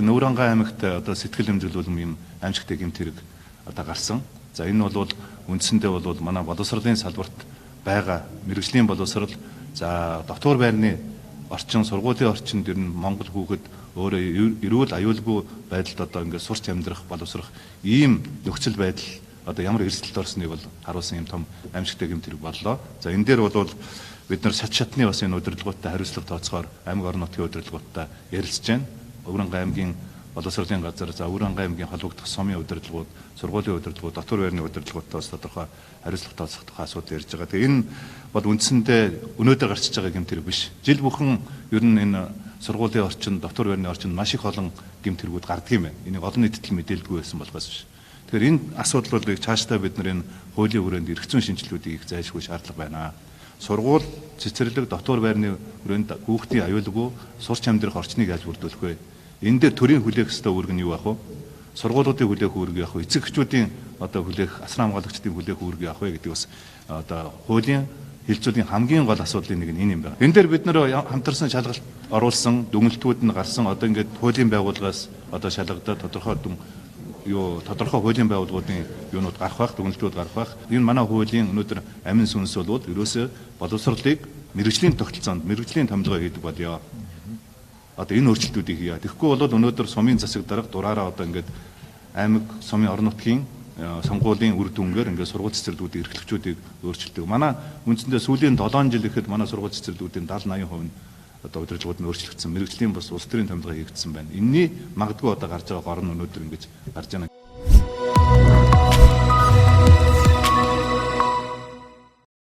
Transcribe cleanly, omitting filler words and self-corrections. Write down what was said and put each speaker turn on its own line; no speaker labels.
Нүүранга аймагт одоо сэтгэл хөдлөлт юм аимшигтэй гэмт хэрэг одоо гарсан. За энэ бол үндсэндээ бол манай боловсролын салбарт байгаа мэрэгжлийн боловсрол, за дотор байрны орчин, сургуулийн орчинд ер нь Монгол хүүхэд өөрөө эрүүл аюулгүй байдалд одоо ингээд сурч амьдрах, боловсрох ийм нөхцөл байдал одоо ямар эрсдэлд орсныг бол харуулсан юм том аимшигтэй гэмт хэрэг боллоо. За энэ дээр бол бид нар шатны бас энэ удирдлагуудтай хариуцлага тооцохоор аймаг орон нутгийн удирдлагуудтай ярилцж байна. Өвөрөнгө аймгийн боловсролын газар, за Өвөрөнгө аймгийн холбогдох сумын удирдлагууд, сургуулийн удирдлагууд, дотор байрны удирдлагуудтай бас тодорхой хариуцлага тооцох тухай асуудал ярьж байгаа. Тэгээ энэ бол үндсэндээ өнөөдөр гарчиж байгаа гэмт хэрэг биш. Жил бүхэн ер нь энэ сургуулийн орчин, дотор байрны орчинд маш их олон гэмт хэрэгүүд гардаг юм байна. Энийг олон нийтэд мэдээлдэггүй байсан болохоос биш. Тэгэхээр энэ асуудлуудыг цаашдаа бид нар энэ хуулийн хүрээнд эрх зүйн шинжилгэүүдийг их зайлшгүй шаардлага байна. Сургууль, цэцэрлэг, дотор байрны хүрээнд хүүхдийн аюулгүй сурч амьдрах орчныг яаж бүрдүүлэх вэ? Энэ дээр төрийн хүлээх ёстой үүрэг нь юу ах вэ? Сургуулиудын хүлээх үүрэг яах вэ? Эцэг эхчүүдийн одоо хүлээх, асран хамгаалагчдын хүлээх үүрэг яах вэ гэдэг бас одоо хуулийн хилцүүлийн хамгийн гол асуудлын нэг нь энэ юм байна. Энэ дээр бид нэр хамтарсан шалгалт оруулсан, дүгнэлтүүд нь гарсан одоо ингээд хуулийн байгууллагаас одоо шалгагдаад тодорхой хуулийн байгууллагуудын юунууд гарах байх, дүгнэлтүүд гарах байх. Энэ манай хуулийн өнөөдөр амин сүнс бол ерөөсөө боловсролыг мэрэгжлийн тогтолцоонд, мэрэгжлийн томилгоо хийдэг болёо. Одоо энэ өөрчлөлтүүдийг хийе. Тэгэхгүй бол өнөөдөр сумын засаг дарга дураараа одоо ингээд аймаг, сумын орон нутгийн сонгуулийн үр дүнгээр ингээд сургууль цэцэрлэгүүдийн эрхлэгчүүдийг өөрчилдөг. Манай үндсэндээ сүүлийн 7 жил ихэд манай сургууль цэцэрлэгүүдийн 70-80% нь одоо удирдлагууд нь өөрчлөгдсөн. Мэргэжлийн бас улс төрийн томилгоо хийгдсэн байна. Энэний магадгүй одоо гарч байгаа гор нь өнөөдөр ингэж гарч байгаа